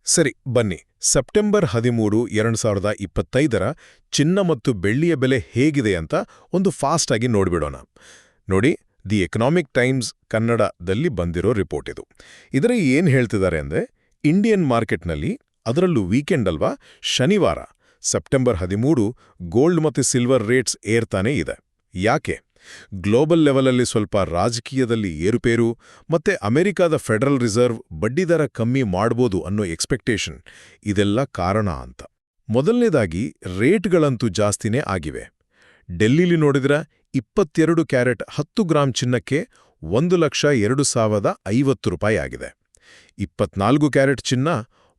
ಸರಿ, ಬನ್ನಿ. ಸೆಪ್ಟೆಂಬರ್ 13, 2025ರ ಚಿನ್ನ ಮತ್ತು ಬೆಳ್ಳಿಯ ಬೆಲೆ ಹೇಗಿದೆ ಅಂತ ಒಂದು ಫಾಸ್ಟ್ ಆಗಿ ನೋಡ್ಬಿಡೋಣ. ನೋಡಿ, ದಿ ಎಕನಾಮಿಕ್ ಟೈಮ್ಸ್ ಕನ್ನಡದಲ್ಲಿ ಬಂದಿರೋ ರಿಪೋರ್ಟ್ ಇದು. ಇದರಲ್ಲಿ ಏನ್ ಹೇಳ್ತಿದ್ದಾರೆ ಅಂದ್ರೆ, ಇಂಡಿಯನ್ ಮಾರ್ಕೆಟ್ನಲ್ಲಿ, ಅದರಲ್ಲೂ ವೀಕೆಂಡ್ ಅಲ್ವಾ, ಶನಿವಾರ ಸೆಪ್ಟೆಂಬರ್ 13 ಗೋಲ್ಡ್ ಮತ್ತು ಸಿಲ್ವರ್ ರೇಟ್ಸ್ ಏರ್ತಾನೇ ಇದೆ. ಯಾಕೆ? ಗ್ಲೋಬಲ್ ಲೆವೆಲಲ್ಲಿ ಸ್ವಲ್ಪ ರಾಜಕೀಯದಲ್ಲಿ ಏರುಪೇರು ಮತ್ತೆ ಅಮೆರಿಕಾದ ಫೆಡರಲ್ ರಿಸರ್ವ್ ಬಡ್ಡಿದರ ಕಮ್ಮಿ ಮಾಡ್ಬೋದು ಅನ್ನೋ ಎಕ್ಸ್ಪೆಕ್ಟೇಷನ್, ಇದೆಲ್ಲ ಕಾರಣ ಅಂತ. ಮೊದಲನೇದಾಗಿ ರೇಟ್ಗಳಂತೂ ಜಾಸ್ತಿನೇ ಆಗಿವೆ. ಡೆಲ್ಲಿಲಿ ನೋಡಿದ್ರ 22 ಕ್ಯಾರೆಟ್ 10 ಗ್ರಾಂ ಚಿನ್ನಕ್ಕೆ 1,02,050 ರೂಪಾಯಿ ಆಗಿದೆ. 24 ಕ್ಯಾರೆಟ್ ಚಿನ್ನ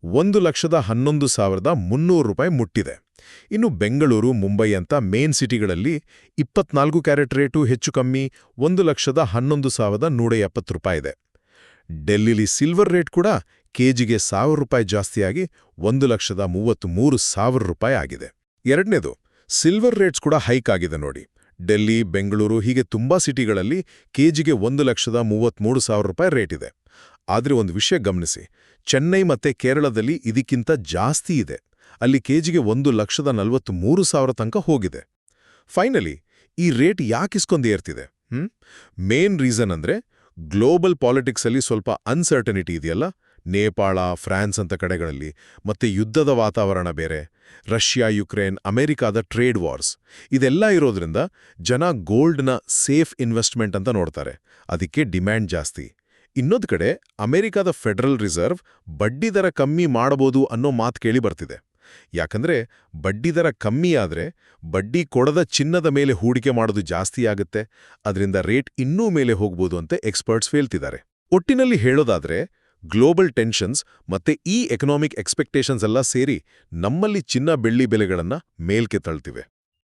1,11,300 ರೂಪಾಯಿ ಮುಟ್ಟಿದೆ. ಇನ್ನು ಬೆಂಗಳೂರು, ಮುಂಬೈ ಅಂತ ಮೇನ್ ಸಿಟಿಗಳಲ್ಲಿ 24 ಕ್ಯಾರೆಟ್ ರೇಟು ಹೆಚ್ಚು ಕಮ್ಮಿ 1,11,170 ರೂಪಾಯಿ ಇದೆ. ಡೆಲ್ಲಿಲಿ ಸಿಲ್ವರ್ ರೇಟ್ ಕೂಡ ಕೆಜಿಗೆ 1,000 ರೂಪಾಯಿ ಜಾಸ್ತಿಯಾಗಿ 1,33,000 ರೂಪಾಯಿ ಆಗಿದೆ. ಎರಡನೇದು, ಸಿಲ್ವರ್ ರೇಟ್ಸ್ ಕೂಡ ಹೈಕ್ ಆಗಿದೆ ನೋಡಿ. ಡೆಲ್ಲಿ, ಬೆಂಗಳೂರು ಹೀಗೆ ತುಂಬಾ ಸಿಟಿಗಳಲ್ಲಿ ಕೆಜಿಗೆ 1,33,000 ರೂಪಾಯಿ ರೇಟ್ ಇದೆ. ಆದರೆ ಒಂದು ವಿಷಯ ಗಮನಿಸಿ, ಚೆನ್ನೈ ಮತ್ತೆ ಕೇರಳದಲ್ಲಿ ಇದಕ್ಕಿಂತ ಜಾಸ್ತಿ ಇದೆ. ಅಲ್ಲಿ ಕೆಜಿಗೆ 1,43,000 ತನಕ ಹೋಗಿದೆ. ಫೈನಲಿ, ಈ ರೇಟ್ ಯಾಕಿಸ್ಕೊಂಡು ಏರ್ತಿದೆ? ಮೇನ್ ರೀಸನ್ ಅಂದ್ರೆ, ಗ್ಲೋಬಲ್ ಪಾಲಿಟಿಕ್ಸಲ್ಲಿ ಸ್ವಲ್ಪ ಅನ್ಸರ್ಟನಿಟಿ ಇದೆಯಲ್ಲ, ನೇಪಾಳ, ಫ್ರಾನ್ಸ್ ಅಂತ ಕಡೆಗಳಲ್ಲಿ, ಮತ್ತೆ ಯುದ್ಧದ ವಾತಾವರಣ ಬೇರೆ, ರಷ್ಯಾ, ಯುಕ್ರೇನ್, ಅಮೆರಿಕಾದ ಟ್ರೇಡ್ ವಾರ್ಸ್, ಇದೆಲ್ಲ ಇರೋದ್ರಿಂದ ಜನ ಗೋಲ್ಡ್ನ ಸೇಫ್ ಇನ್ವೆಸ್ಟ್ಮೆಂಟ್ ಅಂತ ನೋಡ್ತಾರೆ. ಅದಕ್ಕೆ ಡಿಮ್ಯಾಂಡ್ ಜಾಸ್ತಿ. ಇನ್ನೊಂದು ಕಡೆ ಅಮೆರಿಕಾದ ಫೆಡರಲ್ ರಿಸರ್ವ್ ಬಡ್ಡಿದರ ಕಮ್ಮಿ ಮಾಡಬಹುದು ಅನ್ನೋ ಮಾತು ಕೇಳಿ ಬರ್ತಿದೆ. ಯಾಕಂದ್ರೆ ಬಡ್ಡಿದರ ಕಮ್ಮಿ ಆದ್ರೆ ಬಡ್ಡಿ ಕೊಡದ ಚಿನ್ನದ ಮೇಲೆ ಹೂಡಿಕೆ ಮಾಡೋದು ಜಾಸ್ತಿ ಆಗುತ್ತೆ. ಅದರಿಂದ ರೇಟ್ ಇನ್ನೂ ಮೇಲೆ ಹೋಗ್ಬೋದು ಅಂತ ಎಕ್ಸ್ಪರ್ಟ್ಸ್ ಹೇಳ್ತಿದ್ದಾರೆ. ಒಟ್ಟಿನಲ್ಲಿ ಹೇಳೋದಾದ್ರೆ, ಗ್ಲೋಬಲ್ ಟೆನ್ಷನ್ಸ್ ಮತ್ತೆ ಈ ಎಕನಾಮಿಕ್ ಎಕ್ಸ್ಪೆಕ್ಟೇಷನ್ಸ್ ಎಲ್ಲ ಸೇರಿ ನಮ್ಮಲ್ಲಿ ಚಿನ್ನ ಬೆಳ್ಳಿ ಬೆಲೆಗಳನ್ನ ಮೇಲ್ಕೆ ತಳ್ತಿವೆ.